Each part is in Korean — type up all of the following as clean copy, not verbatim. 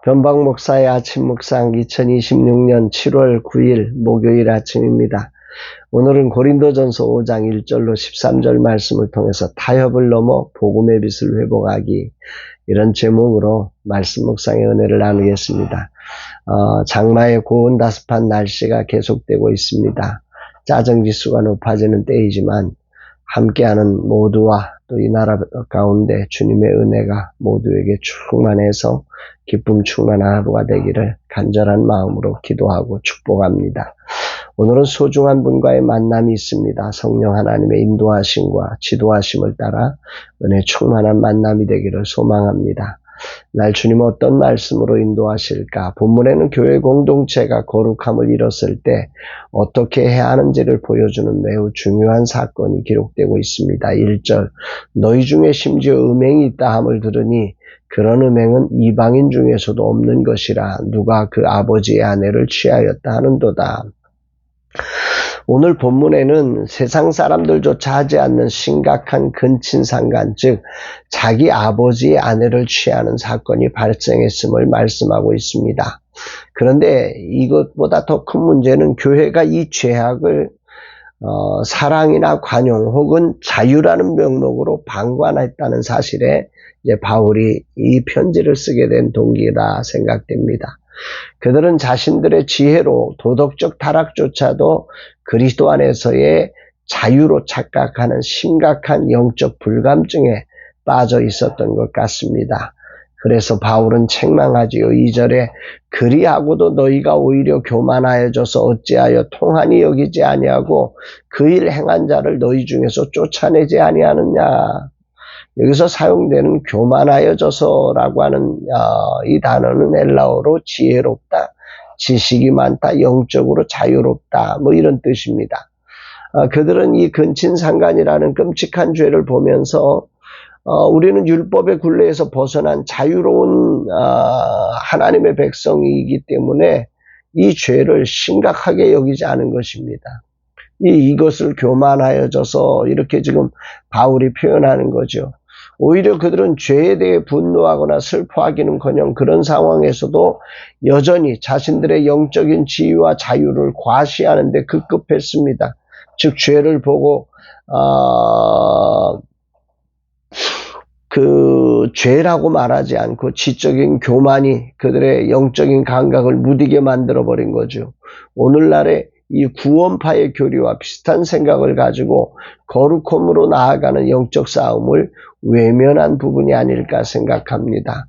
변방 목사의 아침 묵상 2026년 7월 9일 목요일 아침입니다. 오늘은 고린도전서 5장 1절로 13절 말씀을 통해서 타협을 넘어 복음의 빛을 회복하기, 이런 제목으로 말씀 묵상의 은혜를 나누겠습니다. 장마의 고온다습한 날씨가 계속되고 있습니다. 짜증지수가 높아지는 때이지만 함께하는 모두와 또 이 나라 가운데 주님의 은혜가 모두에게 충만해서 기쁨 충만한 하루가 되기를 간절한 마음으로 기도하고 축복합니다. 오늘은 소중한 분과의 만남이 있습니다. 성령 하나님의 인도하심과 지도하심을 따라 은혜 충만한 만남이 되기를 소망합니다. 날 주님은 어떤 말씀으로 인도하실까? 본문에는 교회 공동체가 거룩함을 잃었을 때 어떻게 해야 하는지를 보여주는 매우 중요한 사건이 기록되고 있습니다. 1절, 너희 중에 심지어 음행이 있다 함을 들으니 그런 음행은 이방인 중에서도 없는 것이라 누가 그 아버지의 아내를 취하였다 하는도다. 오늘 본문에는 세상 사람들조차 하지 않는 심각한 근친상간, 즉 자기 아버지의 아내를 취하는 사건이 발생했음을 말씀하고 있습니다. 그런데 이것보다 더 큰 문제는 교회가 이 죄악을 사랑이나 관용 혹은 자유라는 명목으로 방관했다는 사실에 이제 바울이 이 편지를 쓰게 된 동기라 생각됩니다. 그들은 자신들의 지혜로 도덕적 타락조차도 그리스도 안에서의 자유로 착각하는 심각한 영적 불감증에 빠져 있었던 것 같습니다. 그래서 바울은 책망하지요. 2절에 그리하고도 너희가 오히려 교만하여져서 어찌하여 통한이 여기지 아니하고 그 일 행한 자를 너희 중에서 쫓아내지 아니하느냐. 여기서 사용되는 교만하여져서라고 하는 이 단어는 헬라어로 지혜롭다, 지식이 많다, 영적으로 자유롭다, 뭐 이런 뜻입니다. 그들은 이 근친상간이라는 끔찍한 죄를 보면서 우리는 율법의 굴레에서 벗어난 자유로운 하나님의 백성이기 때문에 이 죄를 심각하게 여기지 않은 것입니다. 이것을 교만하여져서 이렇게 지금 바울이 표현하는 거죠. 오히려 그들은 죄에 대해 분노하거나 슬퍼하기는커녕 그런 상황에서도 여전히 자신들의 영적인 지위와 자유를 과시하는 데 급급했습니다. 즉 죄를 보고 그 죄라고 말하지 않고 지적인 교만이 그들의 영적인 감각을 무디게 만들어버린 거죠. 오늘날의 이 구원파의 교리와 비슷한 생각을 가지고 거룩함으로 나아가는 영적 싸움을 외면한 부분이 아닐까 생각합니다.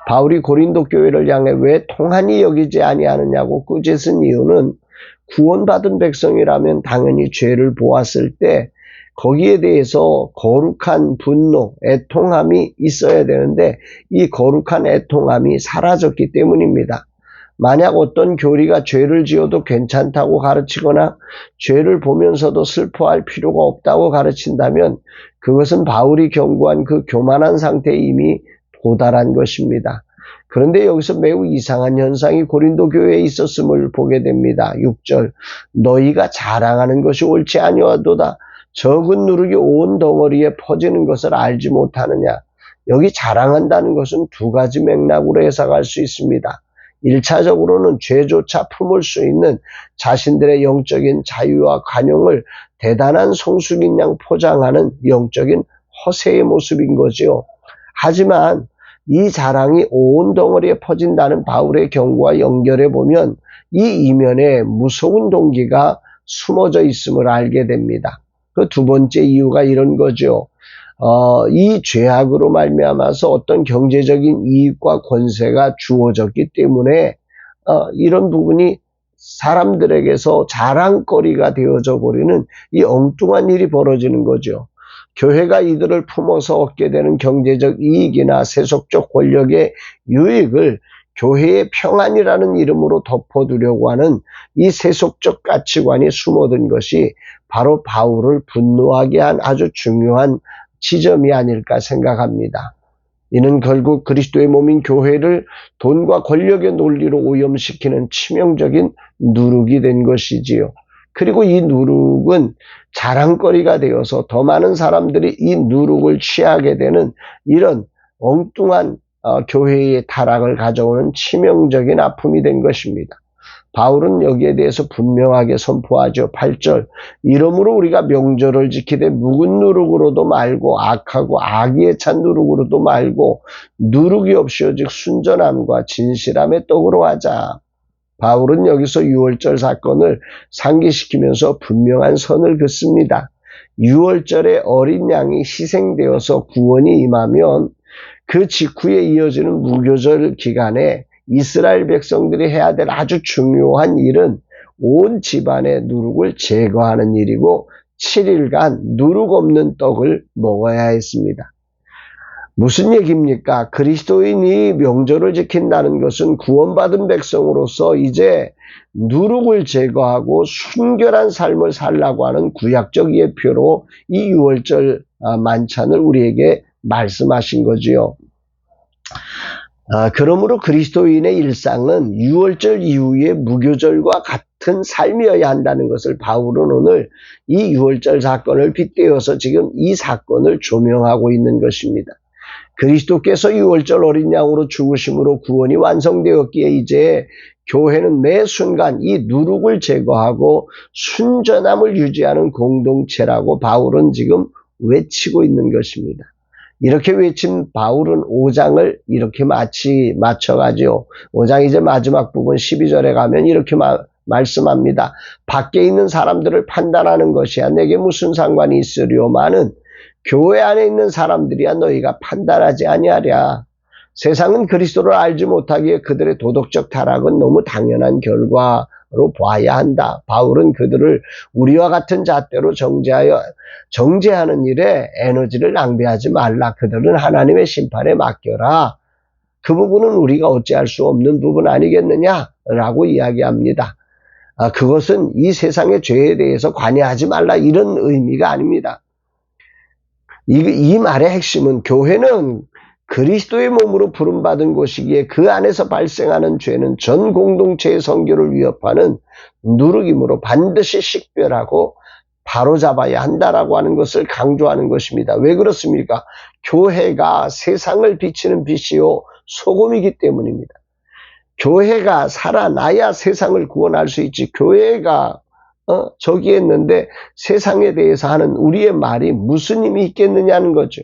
바울이 고린도 교회를 향해 왜 통한이 여기지 아니하느냐고 꾸짖은 이유는 구원받은 백성이라면 당연히 죄를 보았을 때 거기에 대해서 거룩한 분노, 애통함이 있어야 되는데 이 거룩한 애통함이 사라졌기 때문입니다. 만약 어떤 교리가 죄를 지어도 괜찮다고 가르치거나 죄를 보면서도 슬퍼할 필요가 없다고 가르친다면 그것은 바울이 경고한 그 교만한 상태에 이미 도달한 것입니다. 그런데 여기서 매우 이상한 현상이 고린도 교회에 있었음을 보게 됩니다. 6절, 너희가 자랑하는 것이 옳지 아니하도다. 적은 누룩이 온 덩어리에 퍼지는 것을 알지 못하느냐. 여기 자랑한다는 것은 두 가지 맥락으로 해석할 수 있습니다. 1차적으로는 죄조차 품을 수 있는 자신들의 영적인 자유와 관용을 대단한 성숙인 양 포장하는 영적인 허세의 모습인 거지요. 하지만 이 자랑이 온 덩어리에 퍼진다는 바울의 경고와 연결해 보면 이 이면에 무서운 동기가 숨어져 있음을 알게 됩니다. 그 두 번째 이유가 이런 거죠. 이 죄악으로 말미암아서 어떤 경제적인 이익과 권세가 주어졌기 때문에 이런 부분이 사람들에게서 자랑거리가 되어져 버리는 이 엉뚱한 일이 벌어지는 거죠. 교회가 이들을 품어서 얻게 되는 경제적 이익이나 세속적 권력의 유익을 교회의 평안이라는 이름으로 덮어두려고 하는 이 세속적 가치관이 숨어든 것이 바로 바울을 분노하게 한 아주 중요한 지점이 아닐까 생각합니다. 이는 결국 그리스도의 몸인 교회를 돈과 권력의 논리로 오염시키는 치명적인 누룩이 된 것이지요. 그리고 이 누룩은 자랑거리가 되어서 더 많은 사람들이 이 누룩을 취하게 되는 이런 엉뚱한 교회의 타락을 가져오는 치명적인 아픔이 된 것입니다. 바울은 여기에 대해서 분명하게 선포하죠. 8절 이러므로 우리가 명절을 지키되 묵은 누룩으로도 말고 악하고 악의에 찬 누룩으로도 말고 누룩이 없이 오직 순전함과 진실함의 떡으로 하자. 바울은 여기서 유월절 사건을 상기시키면서 분명한 선을 긋습니다. 유월절에 어린 양이 희생되어서 구원이 임하면 그 직후에 이어지는 무교절 기간에 이스라엘 백성들이 해야 될 아주 중요한 일은 온 집안의 누룩을 제거하는 일이고 7일간 누룩 없는 떡을 먹어야 했습니다. 무슨 얘기입니까? 그리스도인이 명절을 지킨다는 것은 구원받은 백성으로서 이제 누룩을 제거하고 순결한 삶을 살라고 하는 구약적 예표로 이 유월절 만찬을 우리에게 말씀하신 거지요. 그러므로 그리스도인의 일상은 유월절 이후의 무교절과 같은 삶이어야 한다는 것을 바울은 오늘 이 유월절 사건을 빗대어서 지금 이 사건을 조명하고 있는 것입니다. 그리스도께서 유월절 어린 양으로 죽으심으로 구원이 완성되었기에 이제 교회는 매 순간 이 누룩을 제거하고 순전함을 유지하는 공동체라고 바울은 지금 외치고 있는 것입니다. 이렇게 외친 바울은 5장을 이렇게 맞춰가지요. 5장 이제 마지막 부분 12절에 가면 이렇게 말씀합니다. 밖에 있는 사람들을 판단하는 것이야 내게 무슨 상관이 있으리오마는 교회 안에 있는 사람들이야 너희가 판단하지 아니하랴. 세상은 그리스도를 알지 못하기에 그들의 도덕적 타락은 너무 당연한 결과로 봐야 한다. 바울은 그들을 우리와 같은 잣대로 정죄하는 일에 에너지를 낭비하지 말라. 그들은 하나님의 심판에 맡겨라. 그 부분은 우리가 어찌할 수 없는 부분 아니겠느냐라고 이야기합니다. 그것은 이 세상의 죄에 대해서 관여하지 말라 이런 의미가 아닙니다. 이 말의 핵심은 교회는 그리스도의 몸으로 부름받은 곳이기에 그 안에서 발생하는 죄는 전 공동체의 성교를 위협하는 누룩이므로 반드시 식별하고 바로잡아야 한다라고 하는 것을 강조하는 것입니다. 왜 그렇습니까? 교회가 세상을 비치는 빛이요 소금이기 때문입니다. 교회가 살아나야 세상을 구원할 수 있지. 교회가 저기 했는데 세상에 대해서 하는 우리의 말이 무슨 힘이 있겠느냐는 거죠.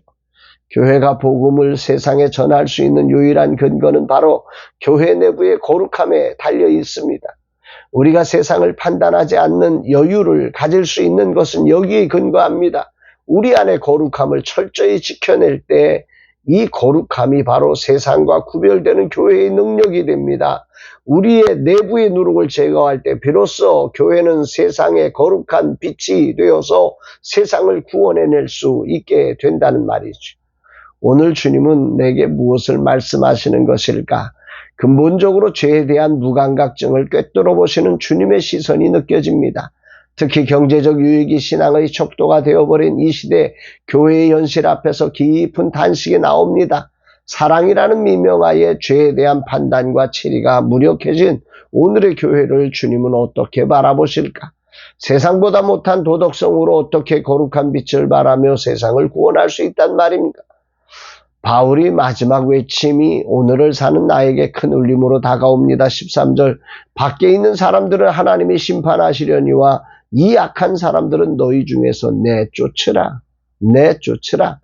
교회가 복음을 세상에 전할 수 있는 유일한 근거는 바로 교회 내부의 거룩함에 달려 있습니다. 우리가 세상을 판단하지 않는 여유를 가질 수 있는 것은 여기에 근거합니다. 우리 안의 거룩함을 철저히 지켜낼 때 이 거룩함이 바로 세상과 구별되는 교회의 능력이 됩니다. 우리의 내부의 누룩을 제거할 때 비로소 교회는 세상의 거룩한 빛이 되어서 세상을 구원해낼 수 있게 된다는 말이죠. 오늘 주님은 내게 무엇을 말씀하시는 것일까? 근본적으로 죄에 대한 무감각증을 꿰뚫어 보시는 주님의 시선이 느껴집니다. 특히 경제적 유익이 신앙의 척도가 되어버린 이 시대 교회의 현실 앞에서 깊은 탄식이 나옵니다. 사랑이라는 미명하에 죄에 대한 판단과 치리가 무력해진 오늘의 교회를 주님은 어떻게 바라보실까? 세상보다 못한 도덕성으로 어떻게 거룩한 빛을 발하며 세상을 구원할 수 있단 말입니까? 바울이 마지막 외침이 오늘을 사는 나에게 큰 울림으로 다가옵니다. 13절 밖에 있는 사람들을 하나님이 심판하시려니와 이 악한 사람들은 너희 중에서 내쫓으라.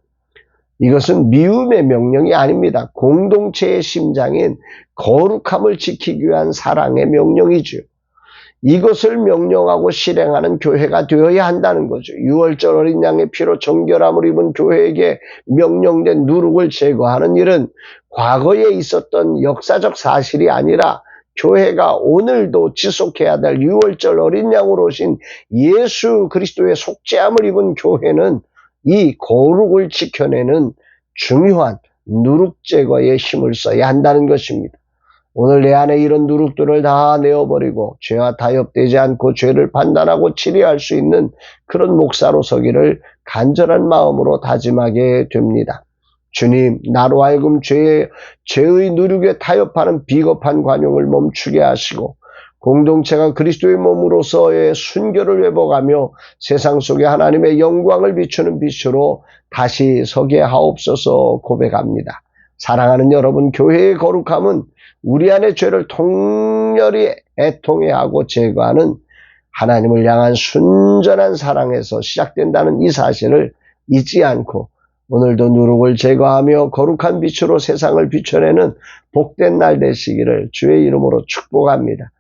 이것은 미움의 명령이 아닙니다. 공동체의 심장인 거룩함을 지키기 위한 사랑의 명령이죠. 이것을 명령하고 실행하는 교회가 되어야 한다는 거죠. 유월절 어린 양의 피로 정결함을 입은 교회에게 명령된 누룩을 제거하는 일은 과거에 있었던 역사적 사실이 아니라 교회가 오늘도 지속해야 될 유월절 어린 양으로 오신 예수 그리스도의 속죄함을 입은 교회는 이 거룩을 지켜내는 중요한 누룩 제거에 힘을 써야 한다는 것입니다. 오늘 내 안에 이런 누룩들을 다 내어버리고 죄와 타협되지 않고 죄를 판단하고 치료할 수 있는 그런 목사로 서기를 간절한 마음으로 다짐하게 됩니다. 주님, 나로 하여금 죄의 누룩에 타협하는 비겁한 관용을 멈추게 하시고 공동체가 그리스도의 몸으로서의 순결을 회복하며 세상 속에 하나님의 영광을 비추는 빛으로 다시 서게 하옵소서 고백합니다. 사랑하는 여러분, 교회의 거룩함은 우리 안의 죄를 통렬히 애통해하고 제거하는 하나님을 향한 순전한 사랑에서 시작된다는 이 사실을 잊지 않고 오늘도 누룩을 제거하며 거룩한 빛으로 세상을 비춰내는 복된 날 되시기를 주의 이름으로 축복합니다.